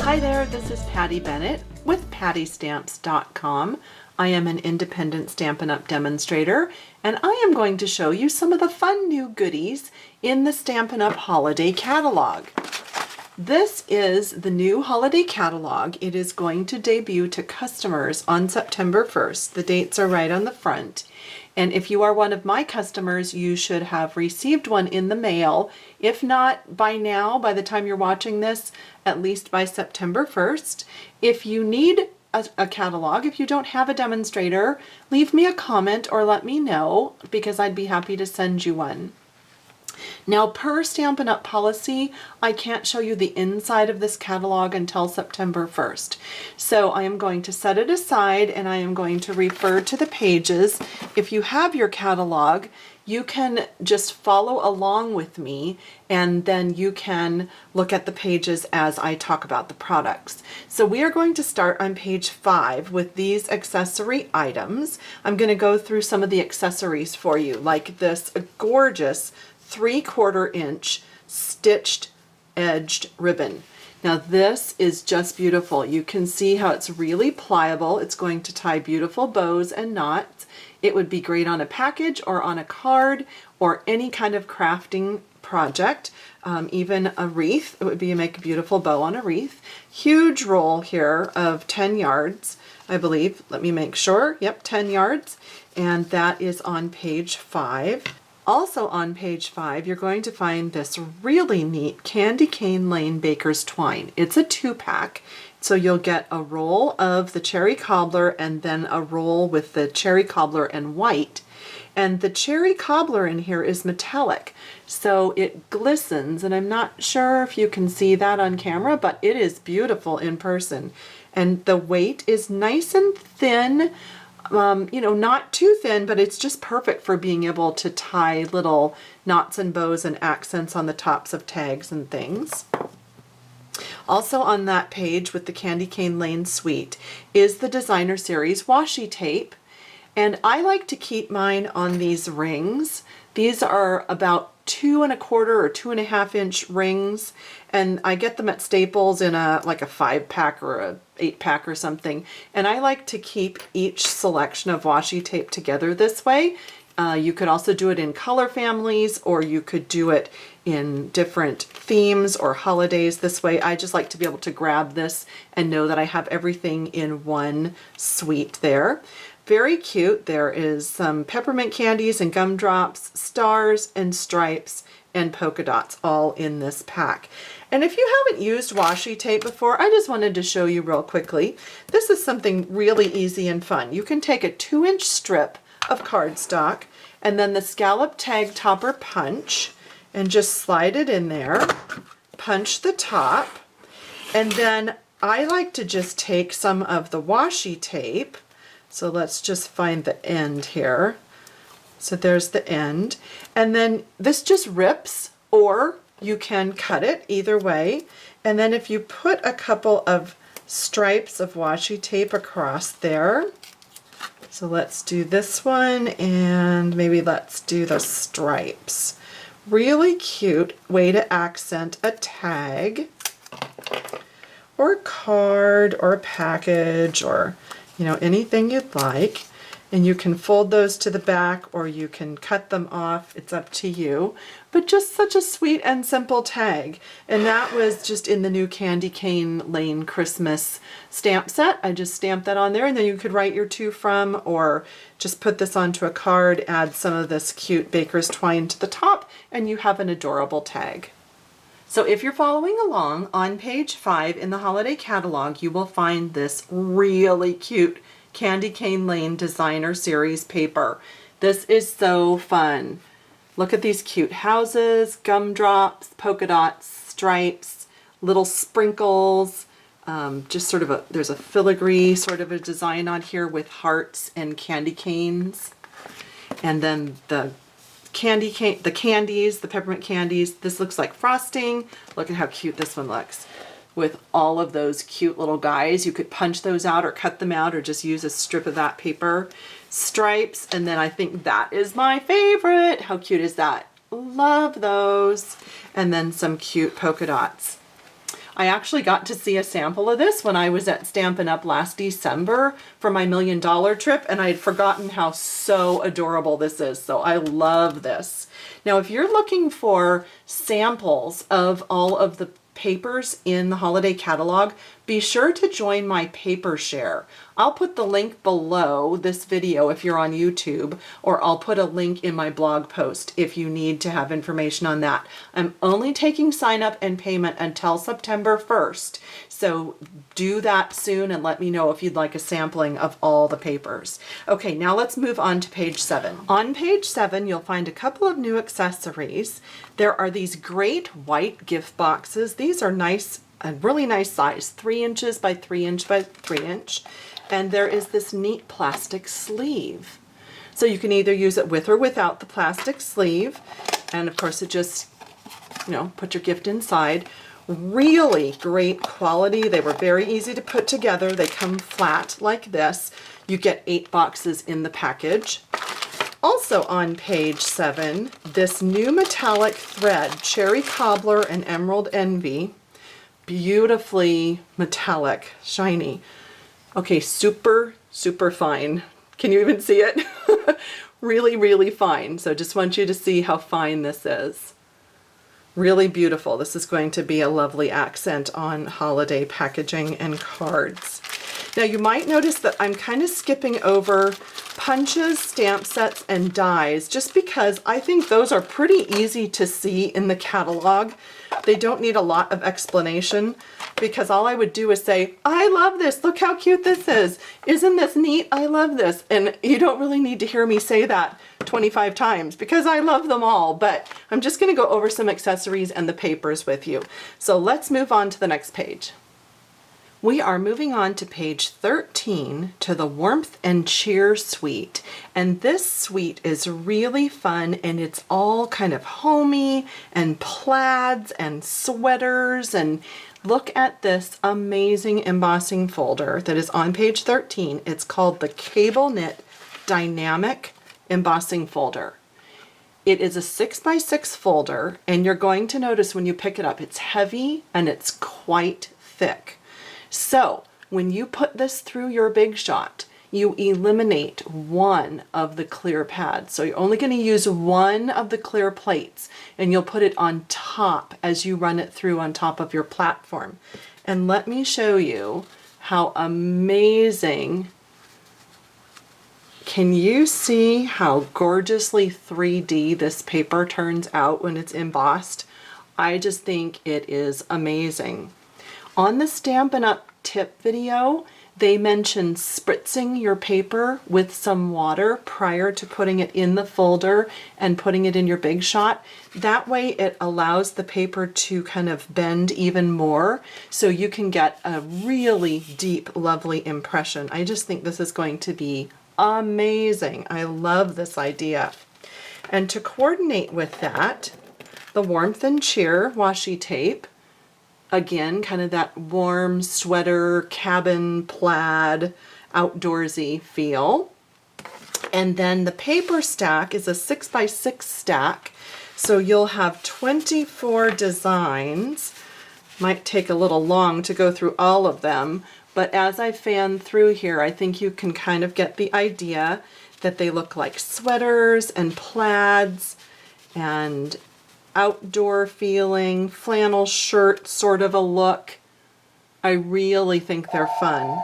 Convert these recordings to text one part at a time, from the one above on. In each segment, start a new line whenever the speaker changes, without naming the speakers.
Hi there, this is Patty Bennett with PattyStamps.com. I am an independent Stampin' Up! Demonstrator, and I am going to show you some of the fun new goodies in the Stampin' Up! Holiday Catalog. This is the new holiday catalog. It is going to debut to customers on September 1st. The dates are right on the front. And if you are one of my customers, you should have received one in the mail. If not by now, by the time you're watching this, at least by September 1st. If you need a catalog, if you don't have a demonstrator, leave me a comment or let me know because I'd be happy to send you one. Now, per Stampin' Up! Policy, I can't show you the inside of this catalog until September 1st. So I am going to set it aside and I am going to refer to the pages. If you have your catalog, you can just follow along with me and then you can look at the pages as I talk about the products. So we are going to start on page 5 with these accessory items. I'm going to go through some of the accessories for you, like this gorgeous 3/4 inch stitched edged ribbon. Now this is just beautiful. You can see how it's really pliable. It's going to tie beautiful bows and knots. It would be great on a package or on a card or any kind of crafting project, even a wreath. It would be make a beautiful bow on a wreath. Huge roll here of 10 yards, I believe. Let me make sure. Yep, 10 yards. And that is on page 5. Also on page 5, you're going to find this really neat Candy Cane Lane Baker's Twine. It's a 2-pack, so you'll get a roll of the cherry cobbler and then a roll with the cherry cobbler and white. And the cherry cobbler in here is metallic, so it glistens, and I'm not sure if you can see that on camera, but it is beautiful in person. And the weight is nice and thin. You know, not too thin, but it's just perfect for being able to tie little knots and bows and accents on the tops of tags and things. Also on that page with the Candy Cane Lane Suite is the Designer Series washi tape. And I like to keep mine on these rings. These are about 2 1/4 or 2 1/2 inch rings, and I get them at Staples in like a 5-pack or a 8-pack or something. And I like to keep each selection of washi tape together this way. You could also do it in color families, or you could do it in different themes or holidays this way. I just like to be able to grab this and know that I have everything in one suite there. Very cute. There is some peppermint candies and gumdrops, stars and stripes and polka dots all in this pack. And if you haven't used washi tape before, I just wanted to show you real quickly. This is something really easy and fun. You can take a 2-inch strip of cardstock and then the scallop tag topper punch and just slide it in there, punch the top, and then I like to just take some of the washi tape. So let's just find the end here. So there's the end. And then this just rips, or you can cut it either way. And then if you put a couple of stripes of washi tape across there. So let's do this one, and maybe let's do the stripes. Really cute way to accent a tag or a card or a package, or you know, anything you'd like. And you can fold those to the back or you can cut them off. It's up to you. But just such a sweet and simple tag. And that was just in the new Candy Cane Lane Christmas stamp set. I just stamped that on there, and then you could write your to from, or just put this onto a card, add some of this cute Baker's Twine to the top, and you have an adorable tag. So if you're following along, on page 5 in the holiday catalog, you will find this really cute Candy Cane Lane Designer Series paper. This is so fun. Look at these cute houses, gumdrops, polka dots, stripes, little sprinkles, just sort of there's a filigree sort of a design on here with hearts and candy canes. And then the candies, the peppermint candies. This looks like frosting. Look at how cute this one looks with all of those cute little guys. You could punch those out or cut them out or just use a strip of that paper. Stripes, and then I think that is my favorite. How cute is that? Love those. And then some cute polka dots. I actually got to see a sample of this when I was at Stampin' Up last December for my $1 million trip, and I had forgotten how so adorable this is. So I love this. Now, if you're looking for samples of all of the papers in the holiday catalog, be sure to join my paper share. I'll put the link below this video if you're on YouTube, or I'll put a link in my blog post if you need to have information on that. I'm only taking sign up and payment until September 1st. So do that soon and let me know if you'd like a sampling of all the papers. Okay, now let's move on to page 7. On page 7, you'll find a couple of new accessories. There are these great white gift boxes. These are nice, a really nice size, 3 inches by 3 inch by 3 inch. And there is this neat plastic sleeve. So you can either use it with or without the plastic sleeve. And of course it just, put your gift inside. Really great quality. They were very easy to put together. They come flat like this. You get 8 boxes in the package. Also on page 7, this new metallic thread, Cherry Cobbler and Emerald Envy. Beautifully metallic, shiny. Okay, super, super fine. Can you even see it? Really, really fine. So just want you to see how fine this is. Really beautiful. This is going to be a lovely accent on holiday packaging and cards. Now you might notice that I'm kind of skipping over punches, stamp sets, and dies just because I think those are pretty easy to see in the catalog. They don't need a lot of explanation because all I would do is say, I love this, look how cute this is. Isn't this neat? I love this. And you don't really need to hear me say that 25 times because I love them all, but I'm just gonna go over some accessories and the papers with you. So let's move on to the next page. We are moving on to page 13 to the Warmth and Cheer suite. And this suite is really fun and it's all kind of homey and plaids and sweaters. And look at this amazing embossing folder that is on page 13. It's called the Cable Knit Dynamic Embossing Folder. It is a 6x6 folder and you're going to notice when you pick it up, it's heavy and it's quite thick. So when you put this through your Big Shot, you eliminate one of the clear pads. So you're only going to use one of the clear plates and you'll put it on top as you run it through on top of your platform. And let me show you how amazing. Can you see how gorgeously 3D this paper turns out when it's embossed? I just think it is amazing. On the Stampin' Up tip video, they mentioned spritzing your paper with some water prior to putting it in the folder and putting it in your Big Shot. That way it allows the paper to kind of bend even more so you can get a really deep, lovely impression. I just think this is going to be amazing. I love this idea. And to coordinate with that, the Warmth and Cheer washi tape. Again, kind of that warm sweater, cabin, plaid, outdoorsy feel. And then the paper stack is a 6x6 stack. So you'll have 24 designs. Might take a little long to go through all of them, but as I fan through here, I think you can kind of get the idea that they look like sweaters and plaids and outdoor feeling, flannel shirt sort of a look. I really think they're fun.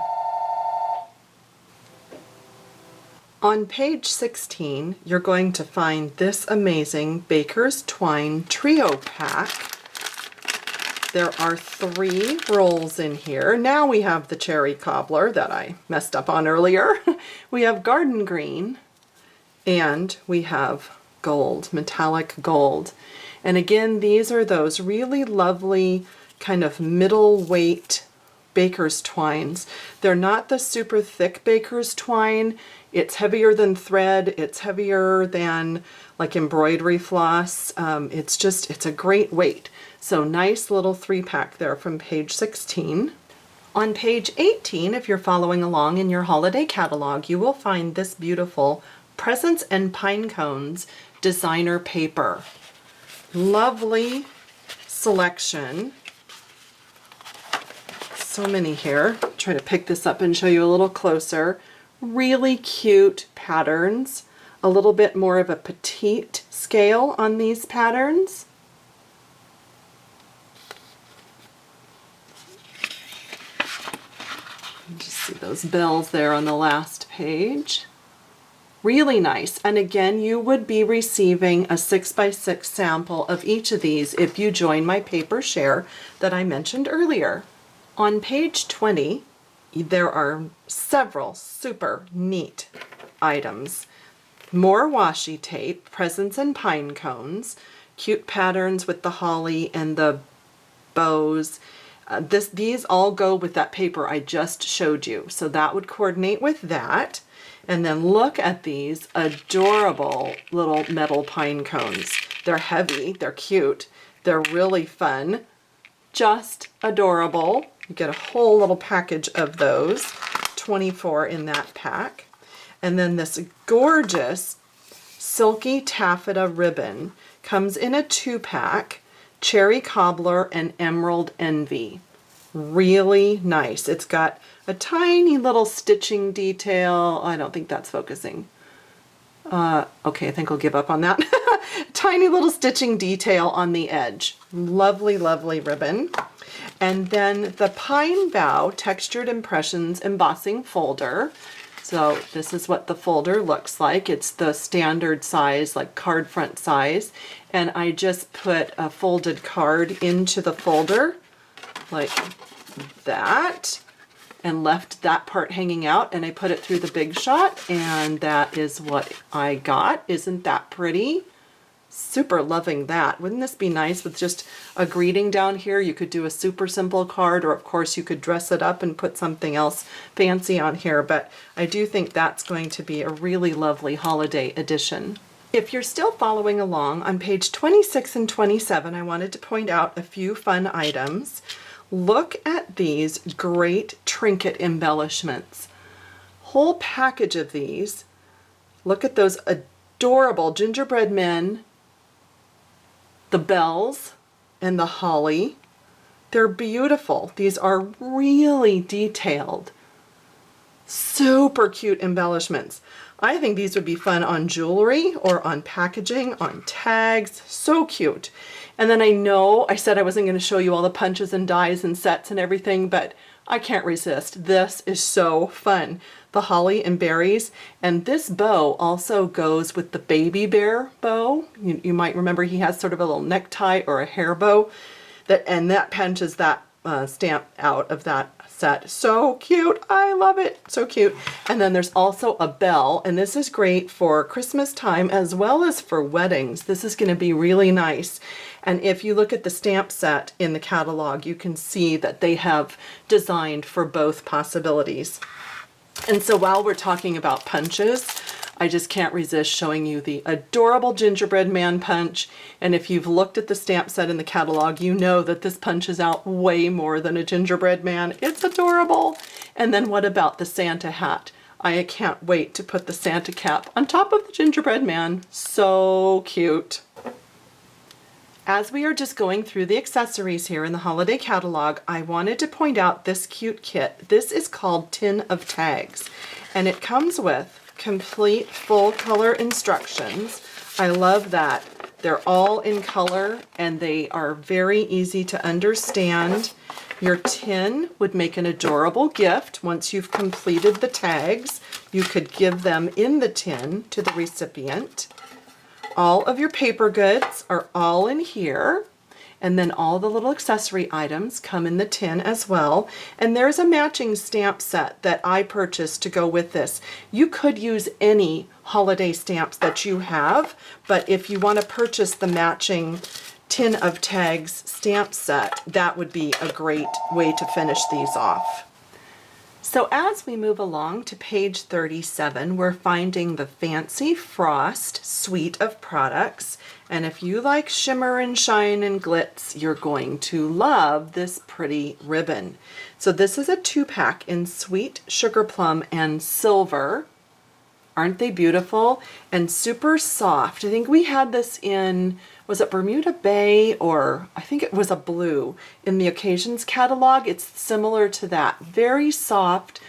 On page 16, you're going to find this amazing Baker's Twine Trio Pack. There are 3 rolls in here. Now we have the Cherry Cobbler that I messed up on earlier. We have Garden Green, and we have gold, metallic gold. And again, these are those really lovely kind of middle weight baker's twines. They're not the super thick baker's twine. It's heavier than thread. It's heavier than like embroidery floss. It's a great weight. So nice little 3-pack there from page 16. On page 18, if you're following along in your holiday catalog, you will find this beautiful Presents and Pine Cones designer paper. Lovely selection. so many here. Try to pick this up and show you a little closer. Really cute patterns. A little bit more of a petite scale on these patterns. Just see those bells there on the last page. Really nice. And again, you would be receiving a 6x6 sample of each of these if you join my paper share that I mentioned earlier. On page 20, there are several super neat items. More washi tape, presents and pine cones, cute patterns with the holly and the bows. These all go with that paper I just showed you, so that would coordinate with that. And then look at these adorable little metal pine cones. They're heavy, they're cute, they're really fun, just adorable. You get a whole little package of those, 24 in that pack. And then this gorgeous silky taffeta ribbon comes in a 2-pack, Cherry Cobbler and Emerald Envy. Really nice. It's got a tiny little stitching detail. I don't think that's focusing. Okay, I think I'll give up on that. Tiny little stitching detail on the edge. Lovely, lovely ribbon. And then the Pine Bough Textured Impressions Embossing Folder. So this is what the folder looks like. It's the standard size, like card front size. And I just put a folded card into the folder like that and left that part hanging out, and I put it through the Big Shot, and that is what I got. Isn't that pretty? Super loving that. Wouldn't this be nice with just a greeting down here? You could do a super simple card, or of course you could dress it up and put something else fancy on here, but I do think that's going to be a really lovely holiday edition. If you're still following along, on page 26 and 27, I wanted to point out a few fun items. Look at these great trinket embellishments. Whole package of these. Look at those adorable gingerbread men, the bells, and the holly. They're beautiful. These are really detailed, super cute embellishments. I think these would be fun on jewelry or on packaging, on tags. So cute. And then I know I said I wasn't going to show you all the punches and dies and sets and everything, but I can't resist. This is so fun. The holly and berries, and this bow also goes with the baby bear bow. You might remember he has sort of a little necktie or a hair bow, and that punches that stamp out of that set. So cute. I love it. So cute. And then there's also a bell, and this is great for Christmas time as well as for weddings. This is going to be really nice. And if you look at the stamp set in the catalog, you can see that they have designed for both possibilities. And so while we're talking about punches, I just can't resist showing you the adorable gingerbread man punch. And if you've looked at the stamp set in the catalog, you know that this punches out way more than a gingerbread man. It's adorable. And then what about the Santa hat? I can't wait to put the Santa cap on top of the gingerbread man. So cute. As we are just going through the accessories here in the holiday catalog, I wanted to point out this cute kit. This is called Tin of Tags, and it comes with complete full color instructions. I love that. They're all in color and they are very easy to understand. Your tin would make an adorable gift. Once you've completed the tags, you could give them in the tin to the recipient. All of your paper goods are all in here, and then all the little accessory items come in the tin as well. And there's a matching stamp set that I purchased to go with this. You could use any holiday stamps that you have, but if you want to purchase the matching Tin of Tags stamp set, that would be a great way to finish these off. So as we move along to page 37, we're finding the Fancy Frost suite of products. And if you like shimmer and shine and glitz, you're going to love this pretty ribbon. So this is a 2-pack in Sweet Sugar Plum and Silver. Aren't they beautiful? And super soft. I think we had this in, was it Bermuda Bay, or I think it was a blue in the Occasions catalog. It's similar to that. Very soft,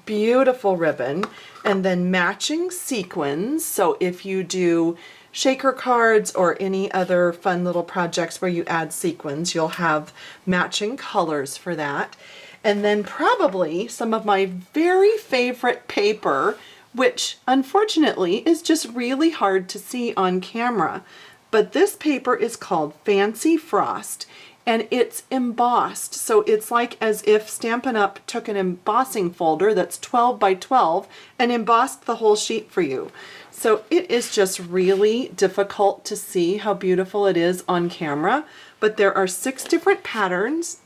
beautiful ribbon. And then matching sequins. So if you do shaker cards or any other fun little projects where you add sequins, you'll have matching colors for that. And then probably some of my very favorite paper, which unfortunately is just really hard to see on camera. But this paper is called Fancy Frost, and it's embossed. So it's like as if Stampin' Up! Took an embossing folder that's 12 by 12 and embossed the whole sheet for you. So it is just really difficult to see how beautiful it is on camera, but there are 6 different patterns.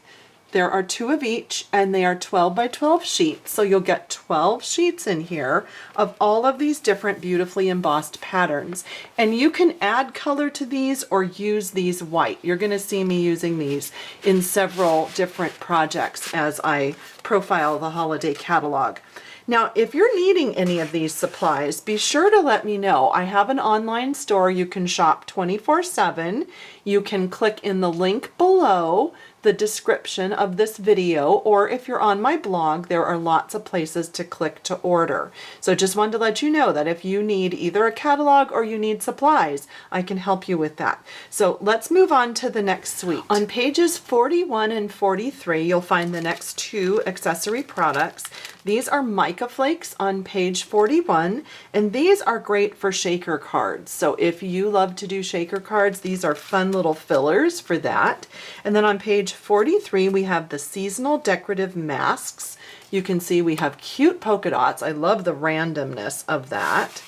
There are 2 of each, and they are 12 by 12 sheets. So you'll get 12 sheets in here of all of these different beautifully embossed patterns. And you can add color to these or use these white. You're going to see me using these in several different projects as I profile the holiday catalog. Now, if you're needing any of these supplies, be sure to let me know. I have an online store you can shop 24/7. You can click in the link below the description of this video, or if you're on my blog, there are lots of places to click to order. So just wanted to let you know that if you need either a catalog or you need supplies, I can help you with that. So let's move on to the next suite. On pages 41 and 43, you'll find the next 2 accessory products. These are Mica Flakes on page 41, and these are great for shaker cards. So if you love to do shaker cards, these are fun little fillers for that. And then on page 43, we have the seasonal decorative masks. You can see we have cute polka dots. I love the randomness of that.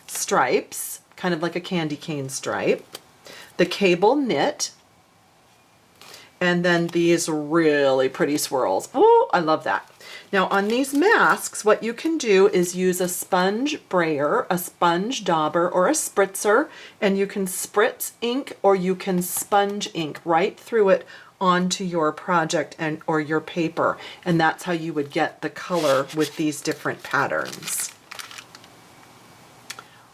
Stripes, kind of like a candy cane stripe. The cable knit. And then these really pretty swirls. Oh, I love that. Now on these masks, what you can do is use a sponge brayer, a sponge dauber, or a spritzer, and you can spritz ink or you can sponge ink right through it onto your project and or your paper. And that's how you would get the color with these different patterns.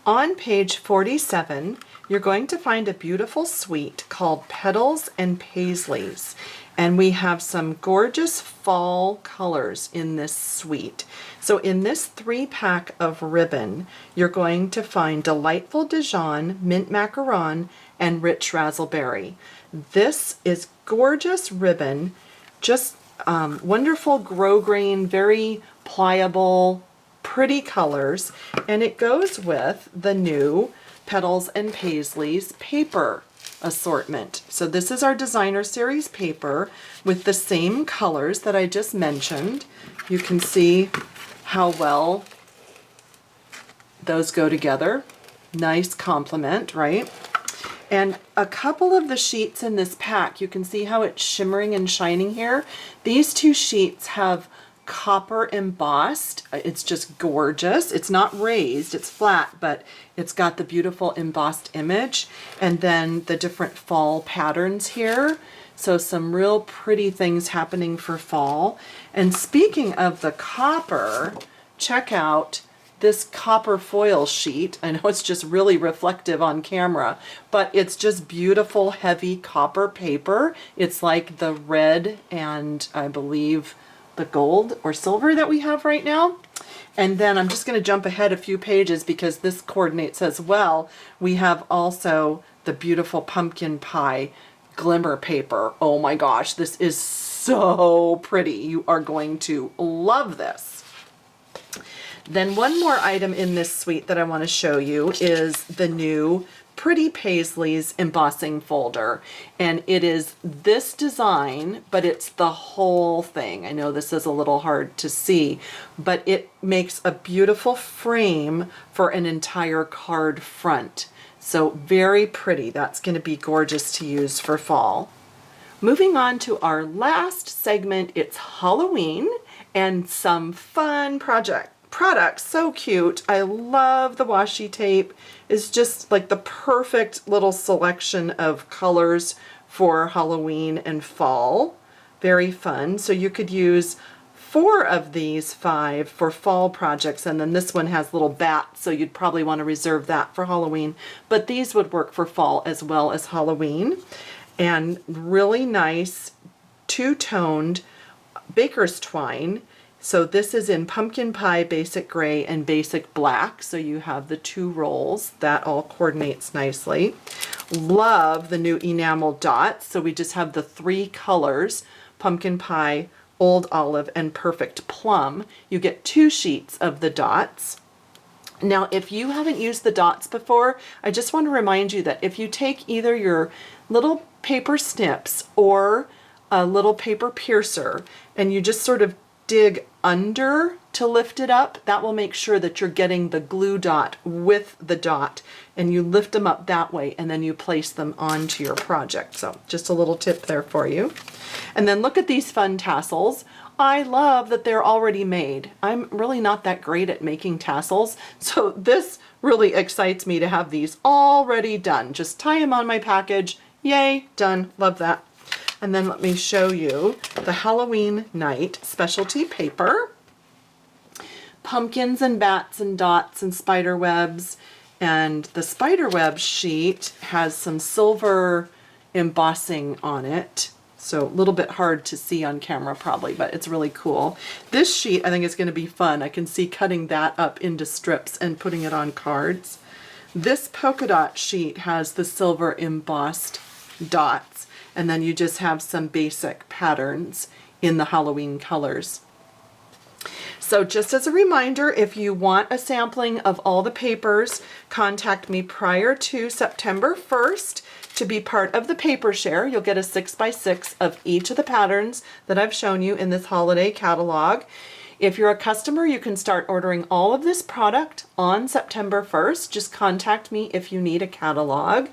On page 47, you're going to find a beautiful suite called Petals and Paisleys. And we have some gorgeous fall colors in this suite. So in this 3-pack of ribbon, you're going to find Delightful Dijon, Mint Macaron, and Rich Razzleberry. This is gorgeous ribbon, just wonderful grosgrain, very pliable, pretty colors, and it goes with the new Petals and Paisleys paper assortment. So this is our designer series paper with the same colors that I just mentioned. You can see how well those go together. Nice complement, right? And a couple of the sheets in this pack, you can see how it's shimmering and shining here. These 2 sheets have copper embossed. It's just gorgeous. It's not raised, it's flat, but it's got the beautiful embossed image. And then the different fall patterns here. So some real pretty things happening for fall. And speaking of the copper, check out this copper foil sheet. I know it's just really reflective on camera, but it's just beautiful, heavy copper paper. It's like the red and I believe the gold or silver that we have right now. And then I'm just going to jump ahead a few pages because this coordinates as well. We have also the beautiful pumpkin pie glimmer paper. Oh my gosh, this is so pretty. You are going to love this. Then one more item in this suite that I want to show you is the new Pretty Paisleys embossing folder, and it is this design, but it's the whole thing. I know this is a little hard to see, but it makes a beautiful frame for an entire card front. So very pretty. That's going to be gorgeous to use for fall. Moving on to our last segment, it's Halloween and some fun products. So cute. I love the washi tape. It's just like the perfect little selection of colors for Halloween and fall. Very fun. So you could use 4 of these 5 for fall projects, and then this one has little bats, so you'd probably want to reserve that for Halloween, but these would work for fall as well as Halloween. And really nice two-toned baker's twine. So this is in pumpkin pie, basic gray, and basic black. So you have the 2 rolls. That all coordinates nicely. Love the new enamel dots. So we just have the 3 colors, pumpkin pie, old olive, and perfect plum. You get 2 sheets of the dots. Now, if you haven't used the dots before, I just want to remind you that if you take either your little paper snips or a little paper piercer and you just sort of dig under to lift it up, that will make sure that you're getting the glue dot with the dot, and you lift them up that way and then you place them onto your project. So just a little tip there for you. And then look at these fun tassels. I love that they're already made. I'm really not that great at making tassels, so this really excites me to have these already done. Just tie them on my package. Yay, done. Love that. And then let me show you the Halloween night specialty paper. Pumpkins and bats and dots and spider webs. And the spider web sheet has some silver embossing on it. So a little bit hard to see on camera probably, but it's really cool. This sheet I think is going to be fun. I can see cutting that up into strips and putting it on cards. This polka dot sheet has the silver embossed dots, and then you just have some basic patterns in the Halloween colors. So just as a reminder, if you want a sampling of all the papers, contact me prior to September 1st to be part of the paper share. You'll get a 6x6 of each of the patterns that I've shown you in this holiday catalog. If you're a customer, you can start ordering all of this product on September 1st. Just contact me if you need a catalog.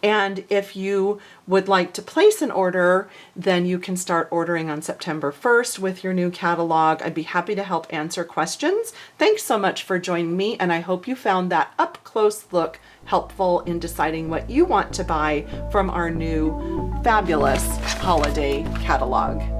And if you would like to place an order, then you can start ordering on September 1st with your new catalog. I'd be happy to help answer questions. Thanks so much for joining me, and I hope you found that up-close look helpful in deciding what you want to buy from our new fabulous holiday catalog.